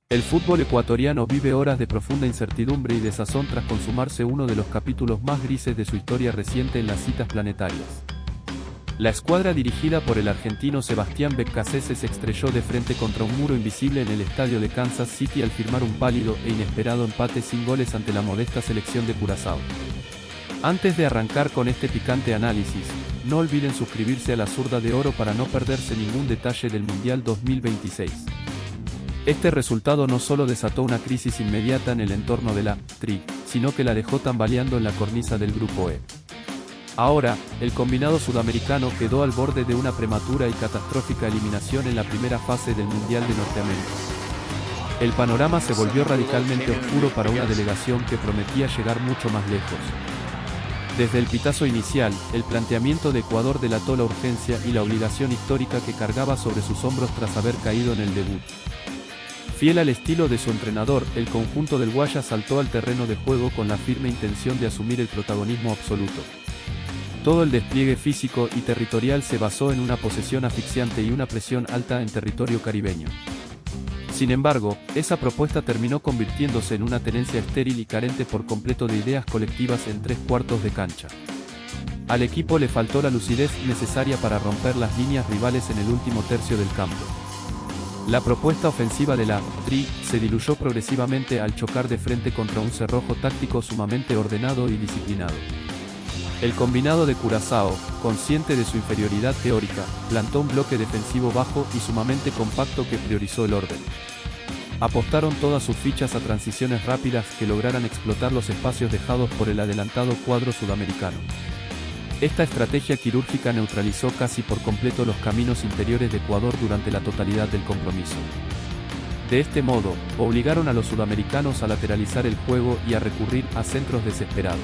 El fútbol ecuatoriano vive horas de profunda incertidumbre y desazón tras consumarse uno de los capítulos más grises de su historia reciente en las citas planetarias. La escuadra dirigida por el argentino Sebastián Beccacece se estrelló de frente contra un muro invisible en el estadio de Kansas City al firmar un pálido e inesperado empate sin goles ante la modesta selección de Curazao. Antes de arrancar con este picante análisis, no olviden suscribirse a La Zurda de Oro para no perderse ningún detalle del Mundial 2026. Este resultado no solo desató una crisis inmediata en el entorno de la Tri, sino que la dejó tambaleando en la cornisa del Grupo E. Ahora, el combinado sudamericano quedó al borde de una prematura y catastrófica eliminación en la primera fase del Mundial de Norteamérica. El panorama se volvió radicalmente oscuro para una delegación que prometía llegar mucho más lejos. Desde el pitazo inicial, el planteamiento de Ecuador delató la urgencia y la obligación histórica que cargaba sobre sus hombros tras haber caído en el debut. Fiel al estilo de su entrenador, el conjunto del Guaya saltó al terreno de juego con la firme intención de asumir el protagonismo absoluto. Todo el despliegue físico y territorial se basó en una posesión asfixiante y una presión alta en territorio caribeño. Sin embargo, esa propuesta terminó convirtiéndose en una tenencia estéril y carente por completo de ideas colectivas en tres cuartos de cancha. Al equipo le faltó la lucidez necesaria para romper las líneas rivales en el último tercio del campo. La propuesta ofensiva de la Tri se diluyó progresivamente al chocar de frente contra un cerrojo táctico sumamente ordenado y disciplinado. El combinado de Curazao, consciente de su inferioridad teórica, plantó un bloque defensivo bajo y sumamente compacto que priorizó el orden. Apostaron todas sus fichas a transiciones rápidas que lograran explotar los espacios dejados por el adelantado cuadro sudamericano. Esta estrategia quirúrgica neutralizó casi por completo los caminos interiores de Ecuador durante la totalidad del compromiso. De este modo, obligaron a los sudamericanos a lateralizar el juego y a recurrir a centros desesperados.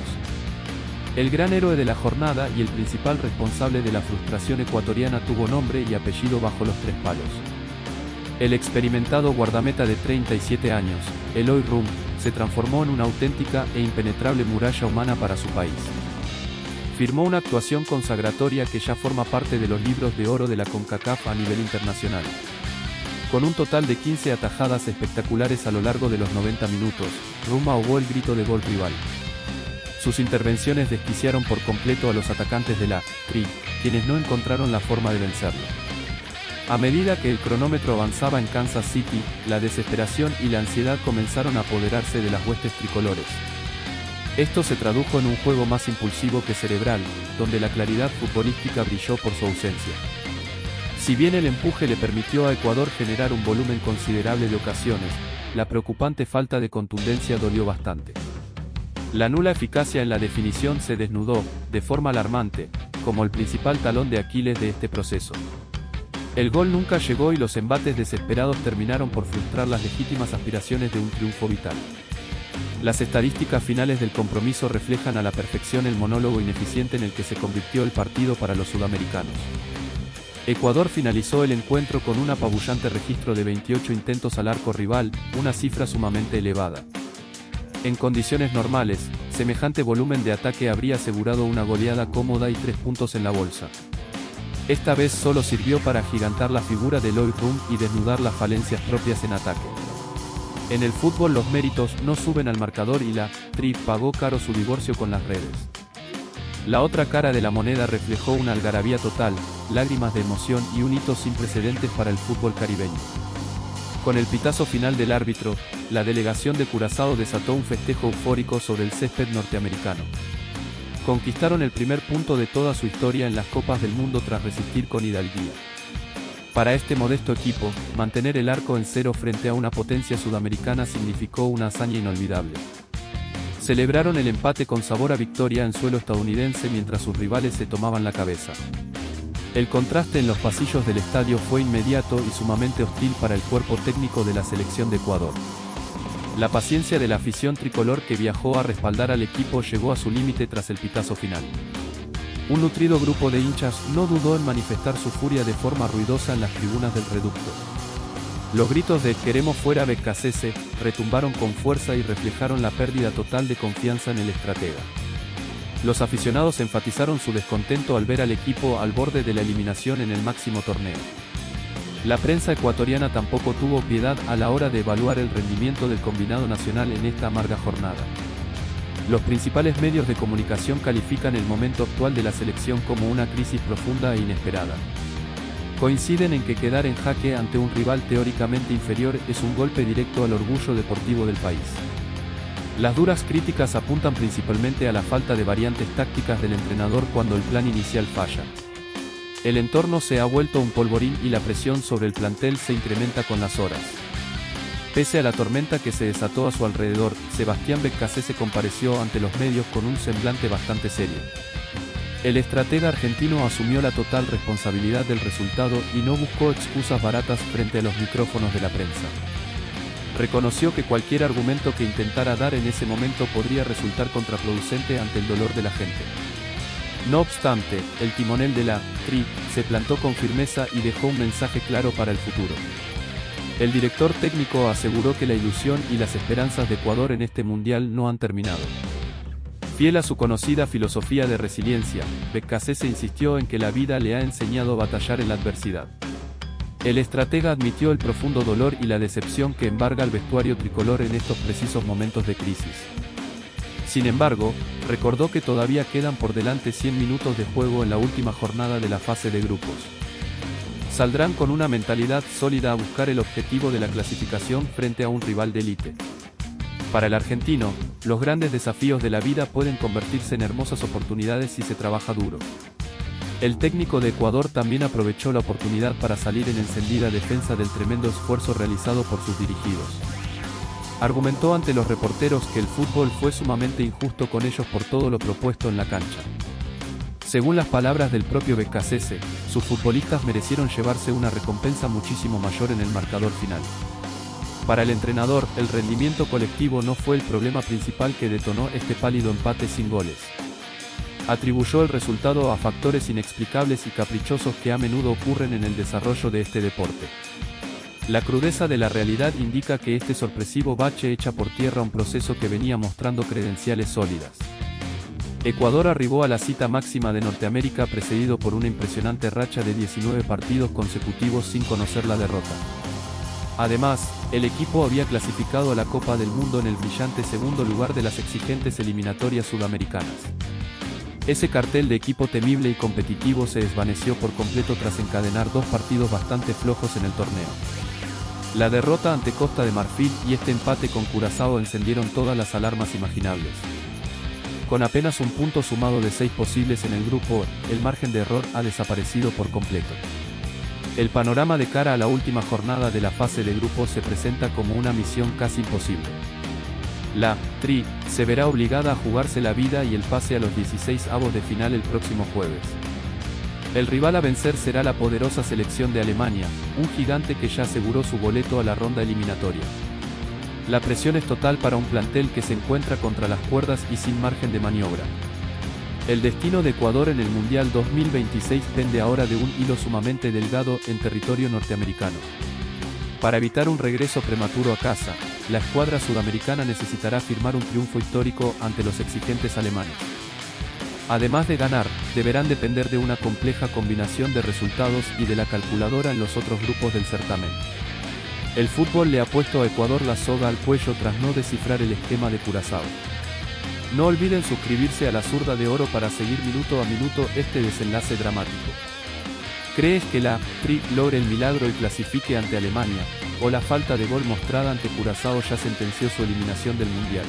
El gran héroe de la jornada y el principal responsable de la frustración ecuatoriana tuvo nombre y apellido bajo los tres palos. El experimentado guardameta de 37 años, Eloy Room, se transformó en una auténtica e impenetrable muralla humana para su país. Firmó una actuación consagratoria que ya forma parte de los libros de oro de la CONCACAF a nivel internacional. Con un total de 15 atajadas espectaculares a lo largo de los 90 minutos, Room ahogó el grito de gol rival. Sus intervenciones desquiciaron por completo a los atacantes de la Tri, quienes no encontraron la forma de vencerlo. A medida que el cronómetro avanzaba en Kansas City, la desesperación y la ansiedad comenzaron a apoderarse de las huestes tricolores. Esto se tradujo en un juego más impulsivo que cerebral, donde la claridad futbolística brilló por su ausencia. Si bien el empuje le permitió a Ecuador generar un volumen considerable de ocasiones, la preocupante falta de contundencia dolió bastante. La nula eficacia en la definición se desnudó, de forma alarmante, como el principal talón de Aquiles de este proceso. El gol nunca llegó y los embates desesperados terminaron por frustrar las legítimas aspiraciones de un triunfo vital. Las estadísticas finales del compromiso reflejan a la perfección el monólogo ineficiente en el que se convirtió el partido para los sudamericanos. Ecuador finalizó el encuentro con un apabullante registro de 28 intentos al arco rival, una cifra sumamente elevada. En condiciones normales, semejante volumen de ataque habría asegurado una goleada cómoda y 3 puntos en la bolsa. Esta vez solo sirvió para agigantar la figura de Eloy Room y desnudar las falencias propias en ataque. En el fútbol los méritos no suben al marcador y la Tri pagó caro su divorcio con las redes. La otra cara de la moneda reflejó una algarabía total, lágrimas de emoción y un hito sin precedentes para el fútbol caribeño. Con el pitazo final del árbitro, la delegación de Curazao desató un festejo eufórico sobre el césped norteamericano. Conquistaron el primer punto de toda su historia en las Copas del Mundo tras resistir con hidalguía. Para este modesto equipo, mantener el arco en cero frente a una potencia sudamericana significó una hazaña inolvidable. Celebraron el empate con sabor a victoria en suelo estadounidense mientras sus rivales se tomaban la cabeza. El contraste en los pasillos del estadio fue inmediato y sumamente hostil para el cuerpo técnico de la selección de Ecuador. La paciencia de la afición tricolor que viajó a respaldar al equipo llegó a su límite tras el pitazo final. Un nutrido grupo de hinchas no dudó en manifestar su furia de forma ruidosa en las tribunas del reducto. Los gritos de "queremos fuera Beccacece" retumbaron con fuerza y reflejaron la pérdida total de confianza en el estratega. Los aficionados enfatizaron su descontento al ver al equipo al borde de la eliminación en el máximo torneo. La prensa ecuatoriana tampoco tuvo piedad a la hora de evaluar el rendimiento del combinado nacional en esta amarga jornada. Los principales medios de comunicación califican el momento actual de la selección como una crisis profunda e inesperada. Coinciden en que quedar en jaque ante un rival teóricamente inferior es un golpe directo al orgullo deportivo del país. Las duras críticas apuntan principalmente a la falta de variantes tácticas del entrenador cuando el plan inicial falla. El entorno se ha vuelto un polvorín y la presión sobre el plantel se incrementa con las horas. Pese a la tormenta que se desató a su alrededor, Sebastián Beccacece compareció ante los medios con un semblante bastante serio. El estratega argentino asumió la total responsabilidad del resultado y no buscó excusas baratas frente a los micrófonos de la prensa. Reconoció que cualquier argumento que intentara dar en ese momento podría resultar contraproducente ante el dolor de la gente. No obstante, el timonel de la TRI se plantó con firmeza y dejó un mensaje claro para el futuro. El director técnico aseguró que la ilusión y las esperanzas de Ecuador en este mundial no han terminado. Fiel a su conocida filosofía de resiliencia, Beccacece insistió en que la vida le ha enseñado a batallar en la adversidad. El estratega admitió el profundo dolor y la decepción que embarga al vestuario tricolor en estos precisos momentos de crisis. Sin embargo, recordó que todavía quedan por delante 100 minutos de juego en la última jornada de la fase de grupos. Saldrán con una mentalidad sólida a buscar el objetivo de la clasificación frente a un rival de élite. Para el argentino, los grandes desafíos de la vida pueden convertirse en hermosas oportunidades si se trabaja duro. El técnico de Ecuador también aprovechó la oportunidad para salir en encendida defensa del tremendo esfuerzo realizado por sus dirigidos. Argumentó ante los reporteros que el fútbol fue sumamente injusto con ellos por todo lo propuesto en la cancha. Según las palabras del propio Beccacece, sus futbolistas merecieron llevarse una recompensa muchísimo mayor en el marcador final. Para el entrenador, el rendimiento colectivo no fue el problema principal que detonó este pálido empate sin goles. Atribuyó el resultado a factores inexplicables y caprichosos que a menudo ocurren en el desarrollo de este deporte. La crudeza de la realidad indica que este sorpresivo bache echa por tierra un proceso que venía mostrando credenciales sólidas. Ecuador arribó a la cita máxima de Norteamérica precedido por una impresionante racha de 19 partidos consecutivos sin conocer la derrota. Además, el equipo había clasificado a la Copa del Mundo en el brillante segundo lugar de las exigentes eliminatorias sudamericanas. Ese cartel de equipo temible y competitivo se desvaneció por completo tras encadenar dos partidos bastante flojos en el torneo. La derrota ante Costa de Marfil y este empate con Curazao encendieron todas las alarmas imaginables. Con apenas un punto sumado de 6 posibles en el grupo, el margen de error ha desaparecido por completo. El panorama de cara a la última jornada de la fase de grupos se presenta como una misión casi imposible. La TRI se verá obligada a jugarse la vida y el pase a los 16avos de final el próximo jueves. El rival a vencer será la poderosa selección de Alemania, un gigante que ya aseguró su boleto a la ronda eliminatoria. La presión es total para un plantel que se encuentra contra las cuerdas y sin margen de maniobra. El destino de Ecuador en el Mundial 2026 pende ahora de un hilo sumamente delgado en territorio norteamericano. Para evitar un regreso prematuro a casa, la escuadra sudamericana necesitará firmar un triunfo histórico ante los exigentes alemanes. Además de ganar, deberán depender de una compleja combinación de resultados y de la calculadora en los otros grupos del certamen. El fútbol le ha puesto a Ecuador la soga al cuello tras no descifrar el esquema de Curazao. No olviden suscribirse a La Zurda de Oro para seguir minuto a minuto este desenlace dramático. ¿Crees que la TRI logre el milagro y clasifique ante Alemania, o la falta de gol mostrada ante Curazao ya sentenció su eliminación del Mundial?